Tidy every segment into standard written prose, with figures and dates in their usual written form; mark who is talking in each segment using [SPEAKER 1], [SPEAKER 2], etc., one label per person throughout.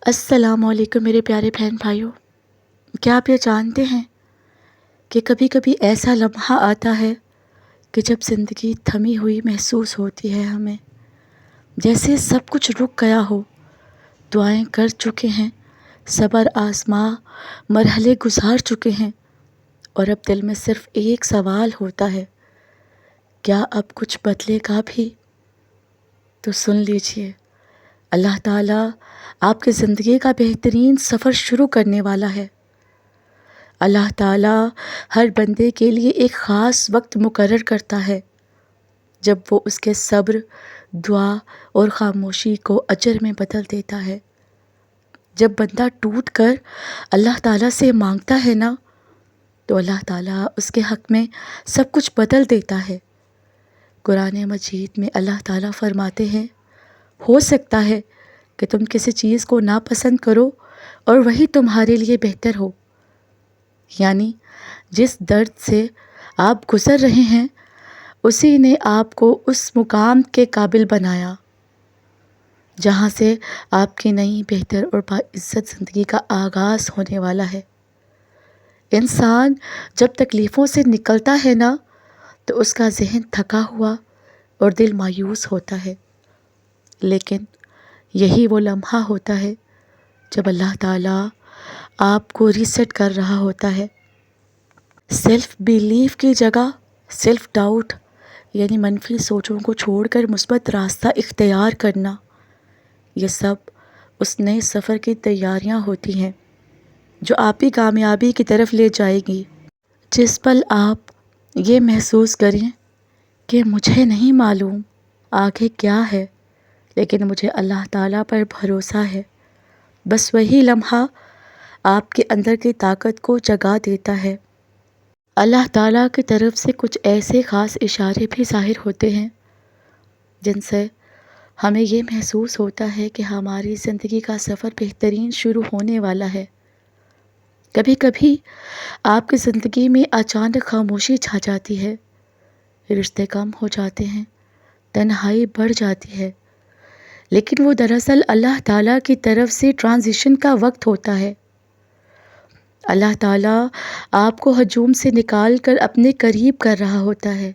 [SPEAKER 1] السلام علیکم میرے پیارے بہن بھائیوں، کیا آپ یہ جانتے ہیں کہ کبھی کبھی ایسا لمحہ آتا ہے کہ جب زندگی تھمی ہوئی محسوس ہوتی ہے ہمیں، جیسے سب کچھ رک گیا ہو، دعائیں کر چکے ہیں، صبر آزما مرحلے گزار چکے ہیں، اور اب دل میں صرف ایک سوال ہوتا ہے، کیا اب کچھ بدلے گا بھی؟ تو سن لیجئے، اللہ تعالیٰ آپ کی زندگی کا بہترین سفر شروع کرنے والا ہے۔ اللہ تعالیٰ ہر بندے کے لیے ایک خاص وقت مقرر کرتا ہے جب وہ اس کے صبر، دعا اور خاموشی کو اجر میں بدل دیتا ہے۔ جب بندہ ٹوٹ کر اللہ تعالیٰ سے مانگتا ہے نا، تو اللہ تعالیٰ اس کے حق میں سب کچھ بدل دیتا ہے۔ قرآن مجید میں اللہ تعالیٰ فرماتے ہیں، ہو سکتا ہے کہ تم کسی چیز کو ناپسند کرو اور وہی تمہارے لیے بہتر ہو، یعنی جس درد سے آپ گزر رہے ہیں اسی نے آپ کو اس مقام کے قابل بنایا جہاں سے آپ کی نئی بہتر اور باعزت زندگی کا آغاز ہونے والا ہے۔ انسان جب تکلیفوں سے نکلتا ہے نا، تو اس کا ذہن تھکا ہوا اور دل مایوس ہوتا ہے، لیکن یہی وہ لمحہ ہوتا ہے جب اللہ تعالیٰ آپ کو ریسیٹ کر رہا ہوتا ہے۔ سیلف بیلیف کی جگہ سیلف ڈاؤٹ، یعنی منفی سوچوں کو چھوڑ کر مثبت راستہ اختیار کرنا، یہ سب اس نئے سفر کی تیاریاں ہوتی ہیں جو آپ کی کامیابی کی طرف لے جائے گی۔ جس پل آپ یہ محسوس کریں کہ مجھے نہیں معلوم آگے کیا ہے، لیکن مجھے اللہ تعالیٰ پر بھروسہ ہے، بس وہی لمحہ آپ کے اندر کی طاقت کو جگا دیتا ہے۔ اللہ تعالیٰ کی طرف سے کچھ ایسے خاص اشارے بھی ظاہر ہوتے ہیں جن سے ہمیں یہ محسوس ہوتا ہے کہ ہماری زندگی کا سفر بہترین شروع ہونے والا ہے۔ کبھی کبھی آپ کی زندگی میں اچانک خاموشی چھا جاتی ہے، رشتے کم ہو جاتے ہیں، تنہائی بڑھ جاتی ہے، لیکن وہ دراصل اللہ تعالیٰ کی طرف سے ٹرانزیشن کا وقت ہوتا ہے۔ اللہ تعالیٰ آپ کو ہجوم سے نکال کر اپنے قریب کر رہا ہوتا ہے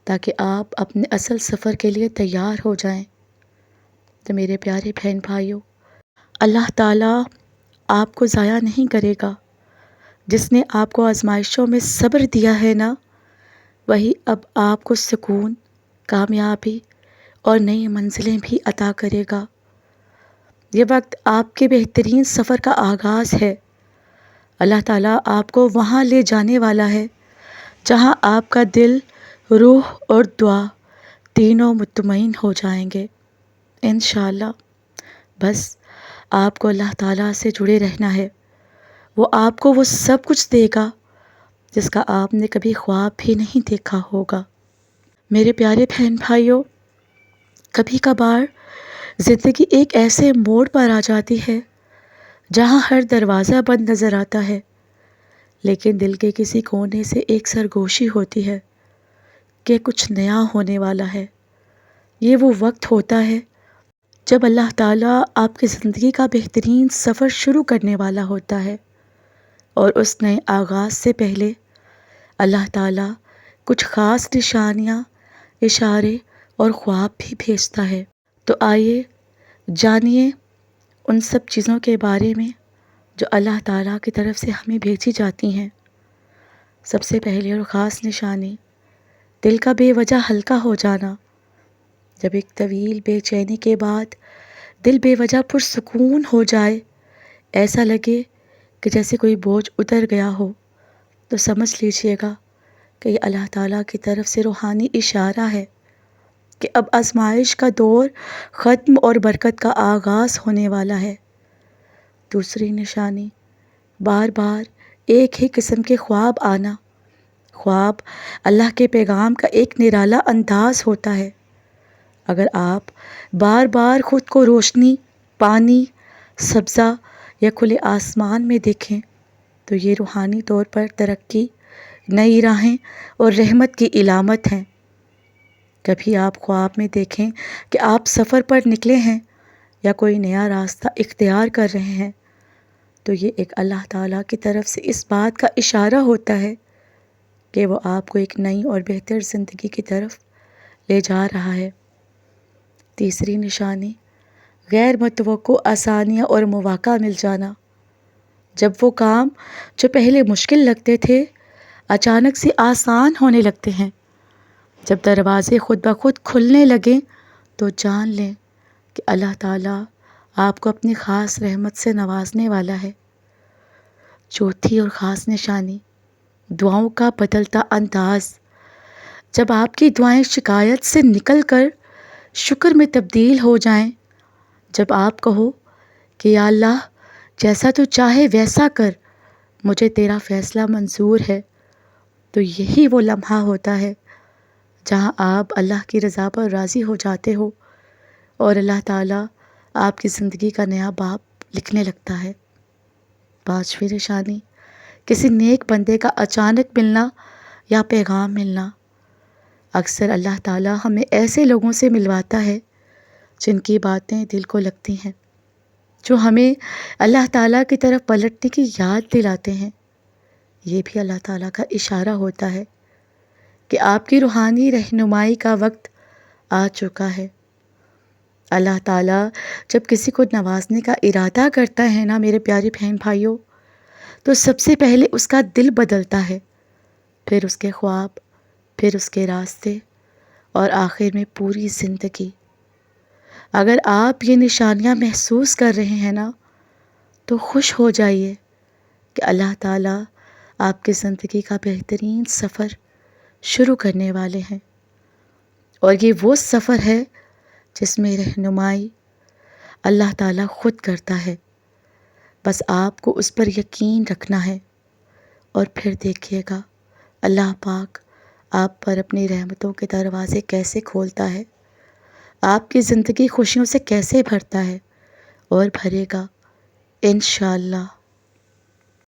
[SPEAKER 1] تاکہ آپ اپنے اصل سفر کے لیے تیار ہو جائیں۔ تو میرے پیارے بہن بھائیوں، اللہ تعالیٰ آپ کو ضائع نہیں کرے گا۔ جس نے آپ کو آزمائشوں میں صبر دیا ہے نا، وہی اب آپ کو سکون، کامیابی اور نئی منزلیں بھی عطا کرے گا۔ یہ وقت آپ کے بہترین سفر کا آغاز ہے۔ اللہ تعالیٰ آپ کو وہاں لے جانے والا ہے جہاں آپ کا دل، روح اور دعا تینوں مطمئن ہو جائیں گے انشاءاللہ۔ بس آپ کو اللہ تعالیٰ سے جڑے رہنا ہے، وہ آپ کو وہ سب کچھ دے گا جس کا آپ نے کبھی خواب بھی نہیں دیکھا ہوگا۔ میرے پیارے بہن بھائیوں، کبھی کبھار زندگی ایک ایسے موڑ پر آ جاتی ہے جہاں ہر دروازہ بند نظر آتا ہے، لیکن دل کے کسی کونے سے ایک سرگوشی ہوتی ہے کہ کچھ نیا ہونے والا ہے۔ یہ وہ وقت ہوتا ہے جب اللہ تعالیٰ آپ کی زندگی کا بہترین سفر شروع کرنے والا ہوتا ہے، اور اس نئے آغاز سے پہلے اللہ تعالیٰ کچھ خاص نشانیاں، اشارے اور خواب بھی بھیجتا ہے۔ تو آئیے جانیے ان سب چیزوں کے بارے میں جو اللہ تعالیٰ کی طرف سے ہمیں بھیجی جاتی ہیں۔ سب سے پہلی اور خاص نشانی، دل کا بے وجہ ہلکا ہو جانا۔ جب ایک طویل بے چینی کے بعد دل بے وجہ پرسکون ہو جائے، ایسا لگے کہ جیسے کوئی بوجھ اتر گیا ہو، تو سمجھ لیجئے گا کہ یہ اللہ تعالیٰ کی طرف سے روحانی اشارہ ہے کہ اب آزمائش کا دور ختم اور برکت کا آغاز ہونے والا ہے۔ دوسری نشانی، بار بار ایک ہی قسم کے خواب آنا۔ خواب اللہ کے پیغام کا ایک نرالا انداز ہوتا ہے۔ اگر آپ بار بار خود کو روشنی، پانی، سبزہ یا کھلے آسمان میں دیکھیں تو یہ روحانی طور پر ترقی، نئی راہیں اور رحمت کی علامت ہیں۔ کبھی آپ خواب میں دیکھیں کہ آپ سفر پر نکلے ہیں یا کوئی نیا راستہ اختیار کر رہے ہیں تو یہ ایک اللہ تعالیٰ کی طرف سے اس بات کا اشارہ ہوتا ہے کہ وہ آپ کو ایک نئی اور بہتر زندگی کی طرف لے جا رہا ہے۔ تیسری نشانی، غیر متوقع آسانیاں اور مواقع مل جانا۔ جب وہ کام جو پہلے مشکل لگتے تھے اچانک سے آسان ہونے لگتے ہیں، جب دروازے خود بخود کھلنے لگیں تو جان لیں کہ اللہ تعالیٰ آپ کو اپنی خاص رحمت سے نوازنے والا ہے۔ چوتھی اور خاص نشانی، دعاؤں کا بدلتا انداز۔ جب آپ کی دعائیں شکایت سے نکل کر شکر میں تبدیل ہو جائیں، جب آپ کہو کہ یا اللہ جیسا تو چاہے ویسا کر، مجھے تیرا فیصلہ منظور ہے، تو یہی وہ لمحہ ہوتا ہے جہاں آپ اللہ کی رضا پر راضی ہو جاتے ہو اور اللہ تعالیٰ آپ کی زندگی کا نیا باب لکھنے لگتا ہے۔ پانچویں نشانی، کسی نیک بندے کا اچانک ملنا یا پیغام ملنا۔ اکثر اللہ تعالیٰ ہمیں ایسے لوگوں سے ملواتا ہے جن کی باتیں دل کو لگتی ہیں، جو ہمیں اللہ تعالیٰ کی طرف پلٹنے کی یاد دلاتے ہیں۔ یہ بھی اللہ تعالیٰ کا اشارہ ہوتا ہے کہ آپ کی روحانی رہنمائی کا وقت آ چکا ہے۔ اللہ تعالیٰ جب کسی کو نوازنے کا ارادہ کرتا ہے نا میرے پیارے بہن بھائیوں، تو سب سے پہلے اس کا دل بدلتا ہے، پھر اس کے خواب، پھر اس کے راستے، اور آخر میں پوری زندگی۔ اگر آپ یہ نشانیاں محسوس کر رہے ہیں نا تو خوش ہو جائیے کہ اللہ تعالیٰ آپ کی زندگی کا بہترین سفر شروع کرنے والے ہیں، اور یہ وہ سفر ہے جس میں رہنمائی اللہ تعالیٰ خود کرتا ہے۔ بس آپ کو اس پر یقین رکھنا ہے، اور پھر دیکھیے گا اللہ پاک آپ پر اپنی رحمتوں کے دروازے کیسے کھولتا ہے، آپ کی زندگی خوشیوں سے کیسے بھرتا ہے، اور بھرے گا انشاءاللہ۔